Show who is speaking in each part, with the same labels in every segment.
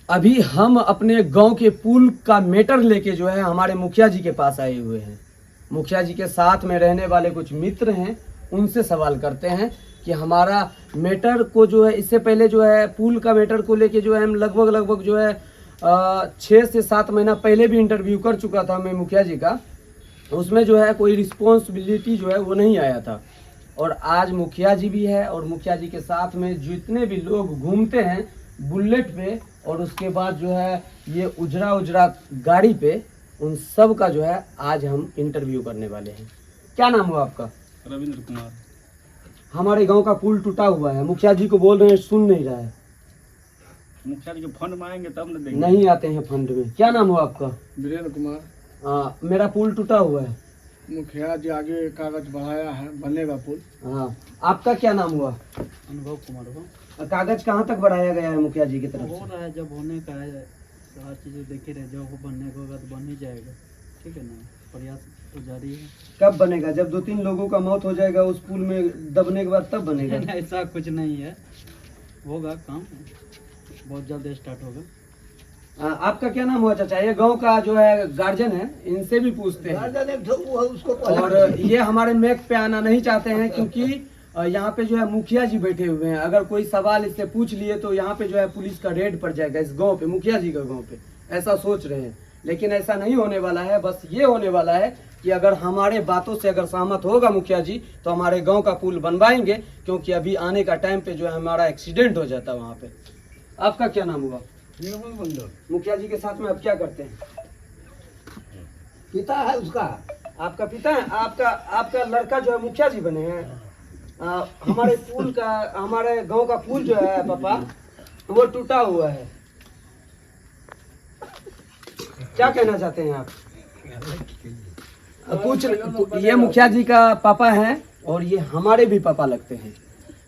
Speaker 1: अभी हम अपने गांव के पुल का मैटर लेके जो है हमारे मुखिया जी के पास आए हुए हैं। मुखिया जी के साथ में रहने वाले कुछ मित्र हैं, उनसे सवाल करते हैं कि हमारा मैटर को जो है, इससे पहले जो है पुल का मैटर को लेके जो है हम लगभग जो है 6 से 7 महीना पहले भी इंटरव्यू कर चुका था मैं मुखिया जी का। उसमें जो है कोई रिस्पॉन्सिबिलिटी जो है वो नहीं आया था। और आज मुखिया जी भी है और मुखिया जी के साथ में जितने भी लोग घूमते हैं बुलेट पे और उसके बाद जो है ये उजरा गाड़ी पे, उन सब का जो है आज हम इंटरव्यू करने वाले हैं। क्या नाम हुआ आपका?
Speaker 2: रविंद्र कुमार।
Speaker 1: हमारे गांव का पुल टूटा हुआ है, मुखिया जी को बोल रहे हैं, सुन नहीं रहा है।
Speaker 2: मुखिया जी के फंड मांगेंगे तब न देंगे।
Speaker 1: नहीं आते हैं फंड में। क्या नाम हुआ आपका?
Speaker 3: वीरेंद्र कुमार।
Speaker 1: मेरा पुल टूटा हुआ है।
Speaker 3: मुखिया जी आगे कागज बढ़ाया है, बनेगा पुल।
Speaker 1: हाँ, आपका क्या नाम हुआ?
Speaker 2: अनुभव कुमार हो।
Speaker 1: कागज कहाँ तक बढ़ाया गया है मुखिया जी की तरफ
Speaker 2: हो
Speaker 1: से?
Speaker 2: रहा है, जब होने का है हर चीज़ें देखे रहे, जब वो बनने को होगा तो बन ही जाएगा। ठीक है ना, प्रयास तो जारी है।
Speaker 1: कब बनेगा? जब 2-3 लोगों का मौत हो जाएगा उस पुल में दबने के बाद तब बनेगा?
Speaker 2: ऐसा कुछ नहीं है, होगा काम, बहुत जल्द स्टार्ट होगा।
Speaker 1: आपका क्या नाम हुआ चाचा? ये गांव का जो है गार्जियन है, इनसे भी पूछते हैं। और ये हमारे मैक पे आना नहीं चाहते हैं क्योंकि यहाँ पे जो है मुखिया जी बैठे हुए हैं। अगर कोई सवाल इससे पूछ लिए तो यहाँ पे जो है पुलिस का रेड पड़ जाएगा इस गांव पे, मुखिया जी का गांव पे, ऐसा सोच रहे हैं। लेकिन ऐसा नहीं होने वाला है। बस ये होने वाला है कि अगर हमारे बातों से अगर सहमत होगा मुखिया जी तो हमारे गाँव का पुल बनवाएंगे, क्योंकि अभी आने का टाइम पे जो है हमारा एक्सीडेंट हो जाता है वहाँ पे। आपका क्या नाम हुआ? मुखिया जी के साथ में आप क्या करते हैं?
Speaker 3: पिता है उसका।
Speaker 1: आपका पिता है? आपका लड़का जो है मुखिया जी बने हैं। हमारे पुल का, हमारे गांव का पुल जो है पापा, वो टूटा हुआ है। क्या कहना चाहते हैं आप? ये मुखिया जी का पापा हैं और ये हमारे भी पापा लगते हैं,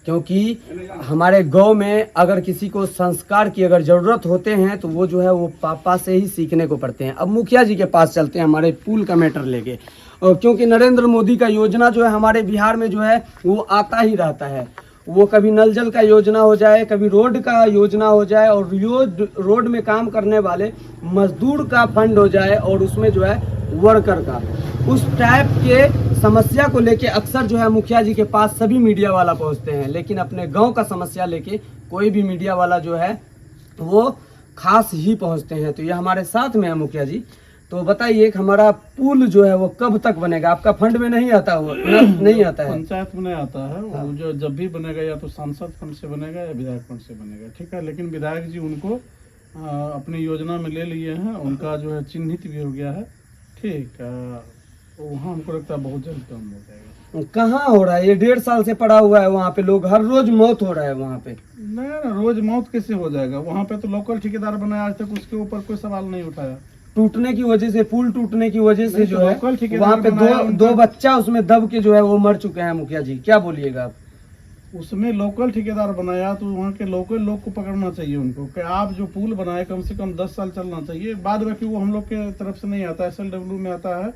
Speaker 1: क्योंकि हमारे गांव में अगर किसी को संस्कार की अगर ज़रूरत होते हैं तो वो जो है वो पापा से ही सीखने को पड़ते हैं। अब मुखिया जी के पास चलते हैं हमारे पुल का मैटर लेके, और क्योंकि नरेंद्र मोदी का योजना जो है हमारे बिहार में जो है वो आता ही रहता है। वो कभी नल जल का योजना हो जाए, कभी रोड का योजना हो जाए, और रोड में काम करने वाले मजदूर का फंड हो जाए, और उसमें जो है वर्कर का, उस टाइप के समस्या को लेके अक्सर जो है मुखिया जी के पास सभी मीडिया वाला पहुंचते हैं। लेकिन अपने गांव का समस्या लेके कोई भी मीडिया वाला जो है वो खास ही पहुंचते हैं। तो ये हमारे साथ में है मुखिया जी। तो बताइए हमारा पुल जो है वो कब तक बनेगा? आपका फंड में नहीं आता हुआ? नहीं आता है,
Speaker 2: पंचायत में नहीं आता है। वो जो जब भी बनेगा या तो सांसद फंड से बनेगा या विधायक फंड से बनेगा। ठीक है, लेकिन विधायक जी उनको अपनी योजना में ले लिए हैं, उनका जो है चिन्हित भी हो गया है। ठीक है, वहाँ हमको लगता है बहुत जल्द काम हो जाएगा।
Speaker 1: कहाँ हो रहा है? ये 1.5 साल से पड़ा हुआ है वहाँ पे, लोग हर रोज मौत हो रहा है वहाँ पे।
Speaker 2: नहीं, रोज मौत कैसे हो जाएगा? वहाँ पे तो लोकल ठेकेदार बनाया, आज तक उसके ऊपर कोई सवाल नहीं उठाया।
Speaker 1: टूटने की वजह से, पुल टूटने की वजह से जो है वहाँ पे
Speaker 2: बनाया,
Speaker 1: दो बच्चा उसमें दब के जो है वो मर चुके हैं। मुखिया जी क्या बोलिएगा आप?
Speaker 2: उसमें लोकल ठेकेदार बनाया तो वहाँ के लोकल लोग को पकड़ना चाहिए उनको, कि आप जो पुल बनाए कम से कम 10 साल चलना चाहिए। बाद बाकी वो हम लोग के तरफ से नहीं आता, SLW में आता है,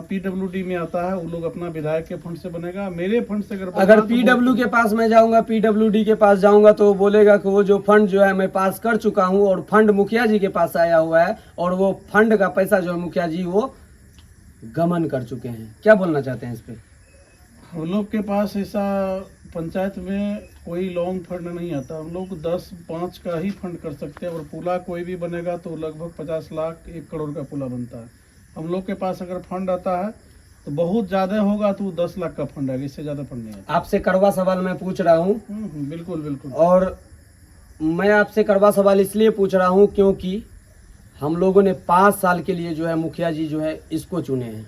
Speaker 2: PWD में आता है। वो लोग अपना विधायक के फंड से बनेगा। मेरे फंड से
Speaker 1: अगर PW के पास मैं जाऊंगा, PWD के पास जाऊंगा तो बोलेगा कि वो जो फंड जो है मैं पास कर चुका हूं, और फंड मुखिया जी के पास आया हुआ है, और वो फंड का पैसा जो है मुखिया जी वो गमन कर चुके हैं। क्या बोलना चाहते हैं इस पे?
Speaker 2: हम लोग के पास ऐसा पंचायत में कोई लॉन्ग फंड नहीं आता। हम लोग 10-5 का ही फंड कर सकते हैं, और पुला कोई भी बनेगा तो लगभग 50 लाख 1 करोड़ का पुला बनता है। हम लोग के पास अगर फंड आता है तो बहुत ज़्यादा होगा तो 10 लाख का फंड है, इससे ज़्यादा फंड नहीं आता।
Speaker 1: आपसे कड़वा सवाल मैं पूछ रहा हूँ।
Speaker 2: बिल्कुल बिल्कुल।
Speaker 1: और मैं आपसे कड़वा सवाल इसलिए पूछ रहा हूँ क्योंकि हम लोगों ने 5 साल के लिए जो है मुखिया जी जो है इसको चुने हैं,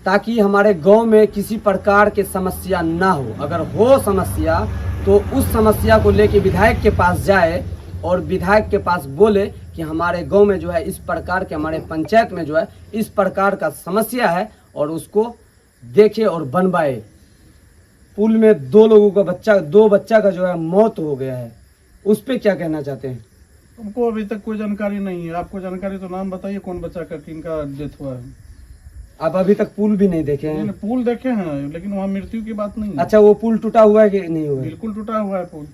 Speaker 1: ताकि हमारे गांव में किसी प्रकार की समस्या ना हो। अगर हो समस्या तो उस समस्या को लेके विधायक के पास जाए और विधायक के पास बोले कि हमारे गांव में जो है इस प्रकार के, हमारे पंचायत में जो है इस प्रकार का समस्या है, और उसको देखे और बनवाए। पुल में 2 बच्चा का जो है मौत हो गया है, उस पे क्या कहना चाहते हैं?
Speaker 2: हमको अभी तक कोई जानकारी नहीं है। आपको जानकारी तो नाम बताइए, कौन बच्चा का किनका डेथ हुआ है?
Speaker 1: आप अभी तक पुल भी नहीं देखे हैं?
Speaker 2: पुल देखे हैं, लेकिन वहाँ मृत्यु की बात नहीं है।
Speaker 1: अच्छा, वो पुल टूटा हुआ है कि नहीं हुआ है?
Speaker 2: बिल्कुल टूटा हुआ है पुल।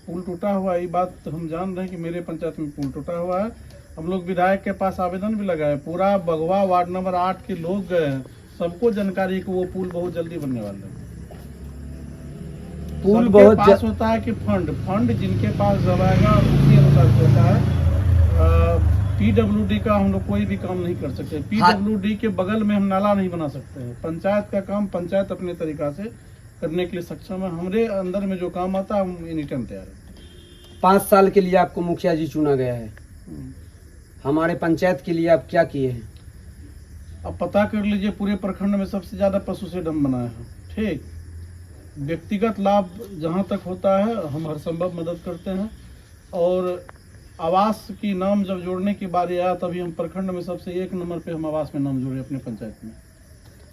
Speaker 2: पुल टूटा हुआ है, ये बात हम जान रहे हैं कि मेरे पंचायत में पुल टूटा हुआ है। हम लोग विधायक के पास आवेदन भी लगाए, पूरा बगवा वार्ड नंबर 8 के लोग गए हैं, सबको जानकारी है कि वो पुल बहुत जल्दी बनने वाला है।
Speaker 1: पुल
Speaker 2: सबके
Speaker 1: बहुत
Speaker 2: पास होता है कि फंड जिनके पास जब आएगा उसी अनुसार से होता है। पीडब्ल्यूडी का हम लोग कोई भी काम नहीं कर सकते, पीडब्ल्यूडी के बगल में हम नाला नहीं बना सकते हैं। पंचायत का काम पंचायत अपने तरीका से करने के लिए सक्षम है, हमारे अंदर में जो काम आता है हम एनी टाइम तैयार है।
Speaker 1: 5 साल के लिए आपको मुखिया जी चुना गया है, हमारे पंचायत के लिए आप क्या किए हैं?
Speaker 2: अब पता कर लीजिए, पूरे प्रखंड में सबसे ज्यादा पशु से डम बनाया है। ठीक, व्यक्तिगत लाभ जहाँ तक होता है हम हर संभव मदद करते हैं, और आवास की नाम जब जोड़ने की बारी आया तभी हम प्रखंड में सबसे 1 नंबर पे हम आवास में नाम जोड़े अपने पंचायत में।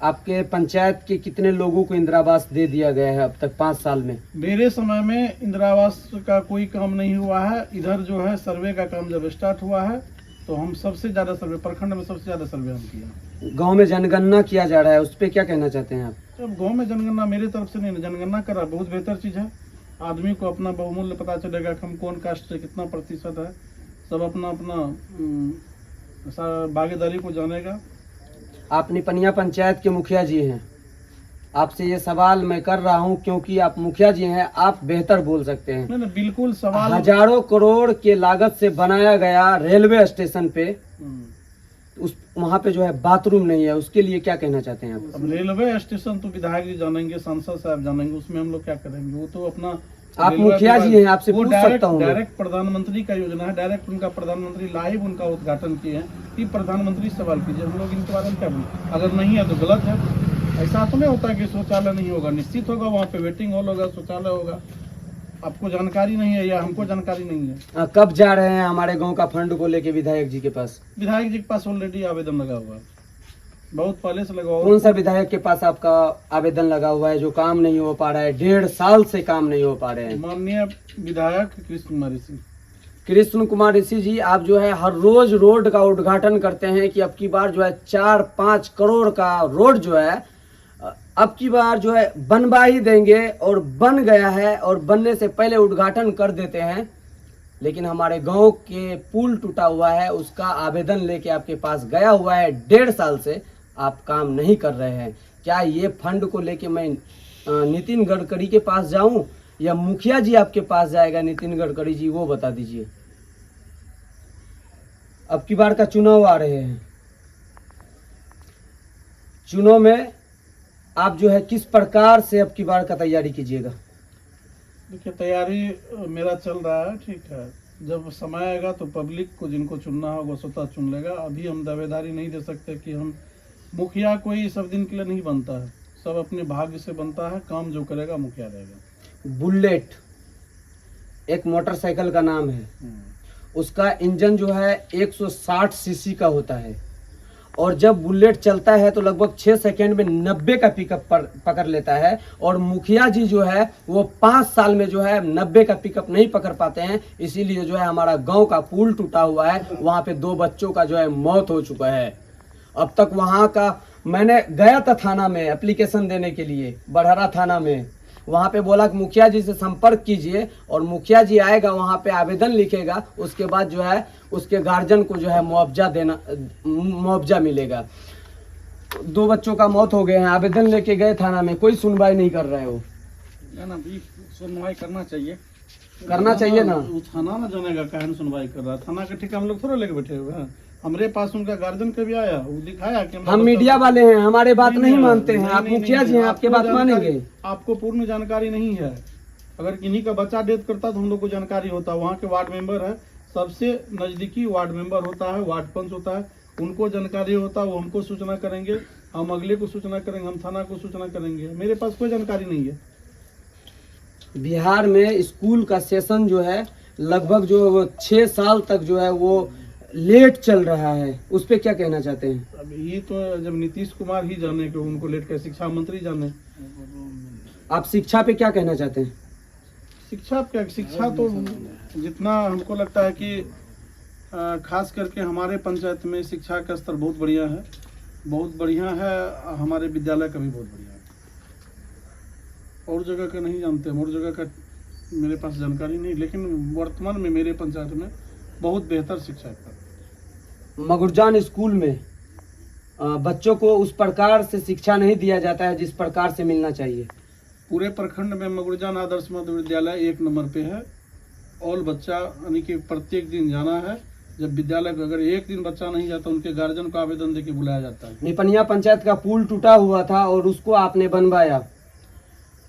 Speaker 1: आपके पंचायत के कितने लोगों को इंदिरा आवास दे दिया गया है अब तक 5 साल में?
Speaker 2: मेरे समय में इंदिरा आवास का कोई काम नहीं हुआ है। इधर जो है सर्वे का काम जब स्टार्ट हुआ है तो हम सबसे ज्यादा सर्वे, प्रखंड में सबसे ज्यादा सर्वे हम किया।
Speaker 1: गांव में जनगणना किया जा रहा है, उस पर क्या कहना चाहते हैं आप?
Speaker 2: अब गांव में जनगणना मेरे तरफ से नहीं, जनगणना करा बहुत बेहतर चीज है। आदमी को अपना बहुमूल्य पता चलेगा कि हम कौन कास्ट से कितना प्रतिशत है, सब अपना अपना भागीदारी को जानेगा।
Speaker 1: आप निपनिया पंचायत के मुखिया जी हैं, आपसे ये सवाल मैं कर रहा हूं क्योंकि आप मुखिया जी हैं, आप बेहतर बोल सकते हैं।
Speaker 2: नहीं, बिल्कुल सवाल।
Speaker 1: हजारों करोड़ के लागत से बनाया गया रेलवे स्टेशन पे उस वहाँ पे जो है बाथरूम नहीं है, उसके लिए क्या कहना चाहते हैं आप?
Speaker 2: अब रेलवे स्टेशन तो विधायक जी जानेंगे, सांसद साहब जानेंगे, उसमें हम लोग क्या करेंगे? वो तो अपना,
Speaker 1: आप मुखिया जी हैं, आपसे पूछ सकता हूँ।
Speaker 2: डायरेक्ट प्रधानमंत्री का योजना है, डायरेक्ट उनका प्रधानमंत्री लाइव उनका उद्घाटन किए हैं कि प्रधानमंत्री सवाल कीजिए, हम लोग इनके बारे में क्या बोले? अगर नहीं है तो गलत है। ऐसा तो नहीं होता कि शौचालय नहीं होगा, निश्चित होगा, वहाँ पे वेटिंग हॉल होगा, शौचालय होगा। आपको जानकारी नहीं है या हमको जानकारी नहीं है?
Speaker 1: कब जा रहे हैं हमारे गांव का फंड को लेके विधायक जी के पास?
Speaker 2: विधायक जी के पास ऑलरेडी आवेदन लगा हुआ है, बहुत पहले से लगा हुआ।
Speaker 1: कौन सा विधायक के पास आपका आवेदन लगा हुआ है जो काम नहीं हो पा रहा है? 1.5 साल से काम नहीं हो पा रहे हैं।
Speaker 2: माननीय विधायक कृष्ण कुमार ऋषि।
Speaker 1: कृष्ण कुमार ऋषि जी, आप जो है हर रोज रोड का उद्घाटन करते हैं कि अब की बार जो है 4-5 करोड़ का रोड जो है अब की बार जो है बनवा ही देंगे, और बन गया है, और बनने से पहले उद्घाटन कर देते हैं। लेकिन हमारे गांव के पुल टूटा हुआ है, उसका आवेदन लेके आपके पास गया हुआ है, 1.5 साल से आप काम नहीं कर रहे हैं। क्या ये फंड को लेके मैं नितिन गडकरी के पास जाऊं या मुखिया जी आपके पास जाएगा नितिन गडकरी जी, वो बता दीजिए। अब की बार का चुनाव आ रहे हैं, चुनाव में आप जो है किस प्रकार से अब की बार का तैयारी कीजिएगा?
Speaker 2: देखिए, तैयारी मेरा चल रहा है, ठीक है। जब समय आएगा तो पब्लिक को जिनको चुनना होगा स्वतः चुन लेगा। अभी हम दावेदारी नहीं दे सकते कि हम मुखिया कोई सब दिन के लिए नहीं बनता है, सब अपने भाग्य से बनता है। काम जो करेगा मुखिया रहेगा।
Speaker 1: बुलेट एक मोटरसाइकिल का नाम है, उसका इंजन जो है 160 सीसी का होता है, और जब बुलेट चलता है तो लगभग 6 सेकंड में 90 का पिकअप पकड़ लेता है। और मुखिया जी जो है वो 5 साल में जो है 90 का पिकअप नहीं पकड़ पाते हैं। इसीलिए जो है हमारा गांव का पुल टूटा हुआ है, वहाँ पे 2 बच्चों का जो है मौत हो चुका है। अब तक वहाँ का मैंने गया था थाना में एप्लीकेशन देने के लिए, बड़हरा थाना में, वहाँ पे बोला कि मुखिया जी से संपर्क कीजिए, और मुखिया जी आएगा, वहाँ पे आवेदन लिखेगा, उसके बाद जो है उसके गार्जियन को जो है मुआवजा मिलेगा। 2 बच्चों का मौत हो गए हैं, आवेदन लेके गए थाना में, कोई सुनवाई नहीं कर रहे हो।
Speaker 2: ना भी सुनवाई करना चाहिए
Speaker 1: ना।
Speaker 2: वो थाना ना जानेगा कहन सुनवाई कर रहा है, थाना का ठेका हम लोग थोड़ा लेके बैठे हुए हैं। हमारे पास उनका गार्जियन कभी आया, वो दिखाया कि
Speaker 1: हम मीडिया वाले हैं, हमारे बात नहीं मानते हैं। आप मुखिया जी हैं, आपके बात मानेंगे?
Speaker 2: आपको पूर्ण जानकारी नहीं है। अगर किन्हीं का बच्चा डेथ करता तो हम लोग को जानकारी होता। वहाँ के वार्ड मेंबर है, सबसे नजदीकी वार्ड मेंबर होता है, वार्ड पंच होता है, उनको जानकारी होता है, वो हमको सूचना करेंगे, हम अगले को सूचना करेंगे, हम थाना को सूचना करेंगे। मेरे पास कोई जानकारी नहीं है।
Speaker 1: बिहार में स्कूल का सेशन जो है लगभग जो 6 साल तक जो है वो लेट चल रहा है, उस पे क्या कहना चाहते हैं?
Speaker 2: अब ये तो जब नीतीश कुमार ही जाने कि उनको लेट कर, शिक्षा मंत्री जाने।
Speaker 1: आप शिक्षा पे क्या कहना चाहते हैं?
Speaker 2: शिक्षा क्या, शिक्षा तो जितना हमको लगता है कि खास करके हमारे पंचायत में शिक्षा का स्तर बहुत बढ़िया है, बहुत बढ़िया है। हमारे विद्यालय का भी बहुत बढ़िया है। और जगह का नहीं जानते हम, और जगह का मेरे पास जानकारी नहीं, लेकिन वर्तमान में मेरे पंचायत में बहुत बेहतर शिक्षा है।
Speaker 1: मगुरजान स्कूल में बच्चों को उस प्रकार से शिक्षा नहीं दिया जाता है जिस प्रकार से मिलना चाहिए।
Speaker 2: पूरे प्रखंड में मगुरजान आदर्श मध्य विद्यालय 1 नंबर पे है। ऑल बच्चा यानी कि प्रत्येक दिन जाना है। जब विद्यालय में अगर एक दिन बच्चा नहीं जाता, उनके गार्जियन को आवेदन देके बुलाया जाता है।
Speaker 1: निपनिया पंचायत का पुल टूटा हुआ था और उसको आपने बनवाया,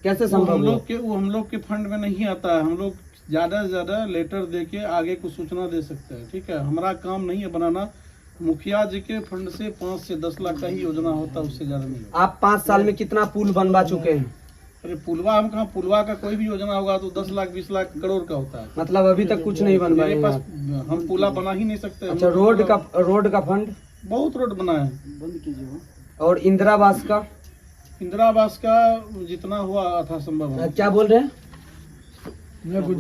Speaker 1: कैसे संभव हुआ?
Speaker 2: वो हम लोग के फंड में नहीं आता है। हम लोग ज़्यादा से ज़्यादा लेटर देके आगे को सूचना दे सकते हैं, ठीक है। हमारा काम नहीं है बनाना। मुखिया जी के फंड से 5 से 10 लाख का ही योजना होता है, उससे ज़्यादा नहीं।
Speaker 1: आप 5 साल में कितना पुल बनवा चुके हैं?
Speaker 2: अरे पुलवा हम कहाँ, पुलवा का कोई भी योजना होगा तो 10 लाख 20 लाख करोड़ का होता है।
Speaker 1: मतलब अभी तक कुछ नहीं बनवाए
Speaker 2: मेरे
Speaker 1: हैं
Speaker 2: पास
Speaker 1: आप?
Speaker 2: हम पुला बना ही नहीं सकते।
Speaker 1: अच्छा, रोड का फंड
Speaker 2: बहुत रोड बना है।
Speaker 3: बंद कीजिए।
Speaker 1: और इंदिरा आवास का?
Speaker 2: इंदिरा आवास का जितना हुआ था संभव है।
Speaker 1: क्या बोल रहे हैं?
Speaker 3: मैं कुछ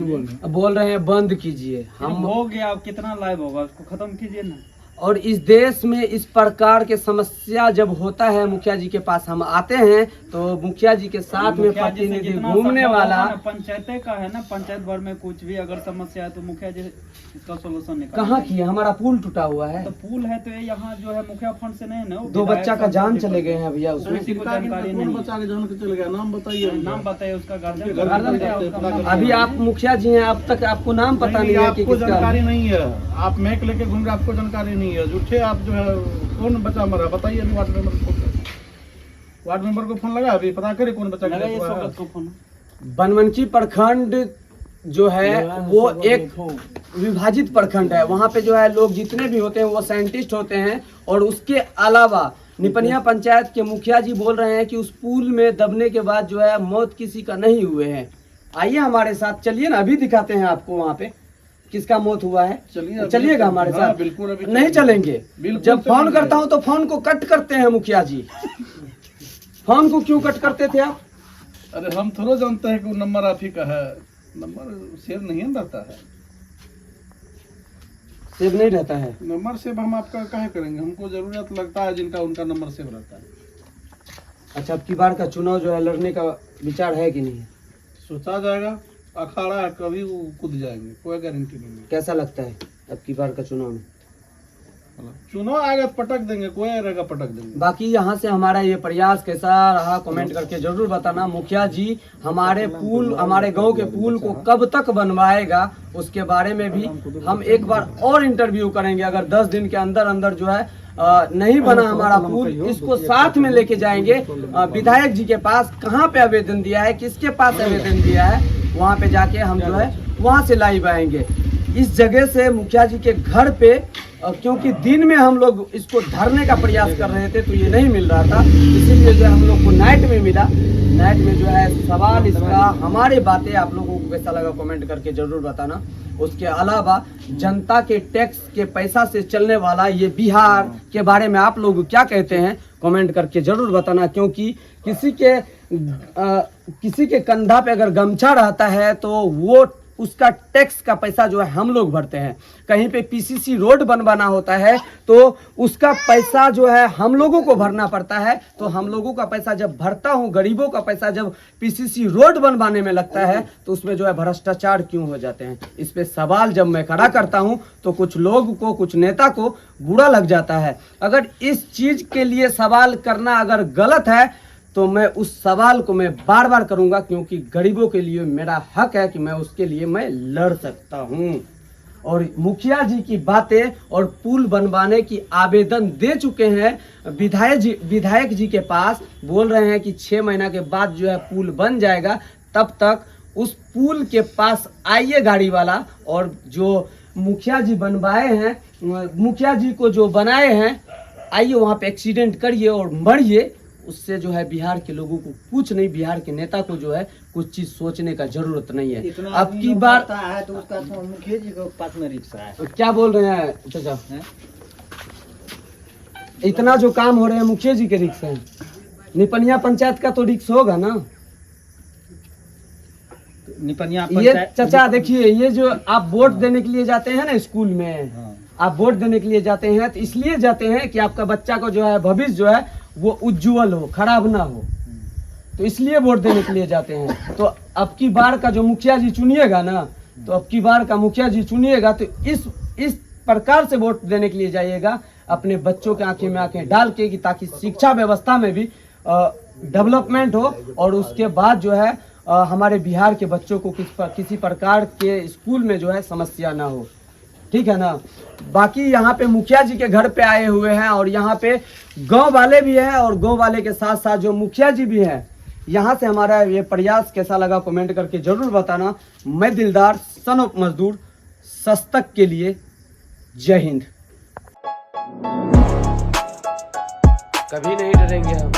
Speaker 1: बोल रहे हैं बंद कीजिए। हम
Speaker 4: हो गया, अब कितना लाइव होगा, उसको खत्म कीजिए ना।
Speaker 1: और इस देश में इस प्रकार के समस्या जब होता है, मुखिया जी के पास हम आते हैं तो मुखिया जी के साथ में
Speaker 4: मुखिया जी से
Speaker 1: प्रतिनिधि
Speaker 4: जितना
Speaker 1: घूमने
Speaker 4: संभव
Speaker 1: वाला।
Speaker 4: होगा ना, पंचायते का है ना, पंचायत भर में कुछ भी अगर समस्या है तो मुखिया जी इसका सोल्यूशन निकाल।
Speaker 1: कहाँ की है? हमारा पुल टूटा हुआ है
Speaker 4: तो पुल है तो ये यहाँ जो है मुखिया फंड से नहीं है ना। वो
Speaker 1: 2 बच्चा का
Speaker 4: विधायक
Speaker 1: जान
Speaker 4: साहब
Speaker 1: चले गए हैं भैया उसमें।
Speaker 4: किसी को जानकारी
Speaker 2: कौन
Speaker 4: नहीं
Speaker 2: बचा के जान के चले गया? नाम बताइए।
Speaker 4: नाम बताइए उसका गार्जियन।
Speaker 1: अभी आप मुखिया जी हैं, अब तक आपको नाम पता नहीं है कि
Speaker 2: आपको
Speaker 1: किसका।
Speaker 2: जानकारी नहीं है। आप मैक लेके घूम रहे, आपको जानकारी नहीं है। झूठे आप जो है। कौन बच्चा मरा बताइए। अभी वार्ड मेंबर को फोन लगा, अभी पता करे कौन बच्चा
Speaker 4: लगाइए
Speaker 2: गिरा हुआ है।
Speaker 4: सोबत को फोन।
Speaker 1: बनमनखी प्रखंड जो है वो एक विभाजित प्रखंड है। वहाँ पे जो है लोग जितने भी होते हैं वो साइंटिस्ट होते हैं। और उसके अलावा निपनिया पंचायत के मुखिया जी बोल रहे हैं कि उस पुल में दबने के बाद जो है मौत किसी का नहीं हुए हैं। आइए हमारे साथ, चलिए ना, अभी दिखाते हैं आपको वहाँ पे किसका मौत हुआ है। चलिएगा हमारे
Speaker 2: हाँ,
Speaker 1: साथ?
Speaker 2: बिल्कुल। अभी
Speaker 1: नहीं चलेंगे।
Speaker 2: बिल्कुल
Speaker 1: जब फोन
Speaker 2: चलेंगे।
Speaker 1: करता हूँ तो फोन को कट करते हैं मुखिया जी। फोन को क्यों कट करते थे आप?
Speaker 2: अरे हम थोड़ा जानते हैं कि वो नंबर आप ही का है। नंबर सेव नहीं रहता है।
Speaker 1: सेव नहीं रहता है?
Speaker 2: नंबर सेव हम आपका काहे करेंगे? हमको जरूरत लगता है जिनका उनका नंबर सेव रहता है।
Speaker 1: अच्छा, अब की बार का चुनाव जो है लड़ने का विचार है कि नहीं?
Speaker 2: सोचा जाएगा। अखाड़ा है, कभी वो कूद जाएंगे, कोई गारंटी नहीं है।
Speaker 1: कैसा लगता है अब की बार का चुनाव में?
Speaker 2: चुनाव आएगा तो पटक देंगे, कोई रहेगा पटक देंगे।
Speaker 1: बाकी यहाँ से हमारा ये प्रयास कैसा रहा कमेंट करके जरूर बताना। मुखिया जी हमारे पुल, हमारे गांव के पुल को कब तक बनवाएगा उसके बारे में भी हम एक बार और इंटरव्यू करेंगे। अगर 10 दिन के अंदर अंदर जो है नहीं बना हमारा पुल, इसको साथ में लेके जाएंगे विधायक जी के पास। कहाँ पे आवेदन दिया है, किसके पास आवेदन दिया है, वहाँ पे जाके हम जो है वहाँ से लाइव आएंगे। इस जगह से मुखिया जी के घर पे, क्योंकि दिन में हम लोग इसको धरने का प्रयास कर रहे थे तो ये नहीं मिल रहा था, इसीलिए जो है हम लोग को नाइट में मिला। नाइट में जो है सवाल इसका, हमारी बातें आप लोगों को कैसा लगा कमेंट करके जरूर बताना। उसके अलावा जनता के टैक्स के पैसा से चलने वाला ये बिहार के बारे में आप लोग क्या कहते हैं कमेंट करके जरूर बताना। क्योंकि किसी के कंधा पे अगर गमछा रहता है तो वो उसका टैक्स का पैसा जो है हम लोग भरते हैं। कहीं पे पीसीसी रोड बनवाना होता है तो उसका पैसा जो है हम लोगों को भरना पड़ता है। तो हम लोगों का पैसा जब भरता हूँ, गरीबों का पैसा जब पीसीसी रोड बनवाने में लगता है तो उसमें जो है भ्रष्टाचार क्यों हो जाते हैं। इस पे सवाल जब मैं खड़ा करता हूँ तो कुछ लोग को, कुछ नेता को बुरा लग जाता है। अगर इस चीज के लिए सवाल करना अगर गलत है तो मैं उस सवाल को मैं बार बार करूंगा, क्योंकि गरीबों के लिए मेरा हक है कि मैं उसके लिए मैं लड़ सकता हूं। और मुखिया जी की बातें और पुल बनवाने की आवेदन दे चुके हैं विधायक जी के पास। बोल रहे हैं कि 6 महीना के बाद जो है पुल बन जाएगा, तब तक उस पुल के पास आइए गाड़ी वाला, और जो मुखिया जी बनवाए हैं, मुखिया जी को जो बनाए हैं, आइए वहाँ पे एक्सीडेंट करिए और मरिए। उससे जो है बिहार के लोगों को कुछ नहीं, बिहार के नेता को जो है कुछ चीज सोचने का जरूरत नहीं है। अब की बार
Speaker 3: है तो उसका तो मुखिया जी के पास में रिक्शा है।
Speaker 1: तो क्या बोल रहे हैं चाचा? इतना जो काम हो रहे हैं मुखिया जी के रिक्स हैं, निपनिया पंचायत का तो रिक्स होगा ना।
Speaker 4: निपनिया
Speaker 1: ये चाचा देखिए, ये जो आप वोट देने के लिए जाते हैं ना स्कूल में, आप वोट देने के लिए जाते हैं तो इसलिए जाते हैं कि आपका बच्चा को जो है भविष्य जो है वो उज्जवल हो, खराब ना हो। तो इसलिए वोट देने के लिए जाते हैं। तो अब की बार का जो मुखिया जी चुनिएगा ना, तो अब की बार का मुखिया जी चुनिएगा तो इस प्रकार से वोट देने के लिए जाइएगा, अपने बच्चों के आंखें में आंखें डाल के, कि ताकि शिक्षा व्यवस्था में भी डेवलपमेंट हो, और उसके बाद जो है हमारे बिहार के बच्चों को किसी प्रकार के स्कूल में जो है समस्या ना हो। ठीक है ना। बाकी यहाँ पे मुखिया जी के घर पे आए हुए हैं, और यहाँ पे गांव वाले भी हैं, और गांव वाले के साथ साथ जो मुखिया जी भी हैं। यहाँ से हमारा ये प्रयास कैसा लगा कमेंट करके जरूर बताना। मैं दिलदार सन ऑफ मजदूर सस्तक के लिए जय हिंद। कभी नहीं डरेंगे हम।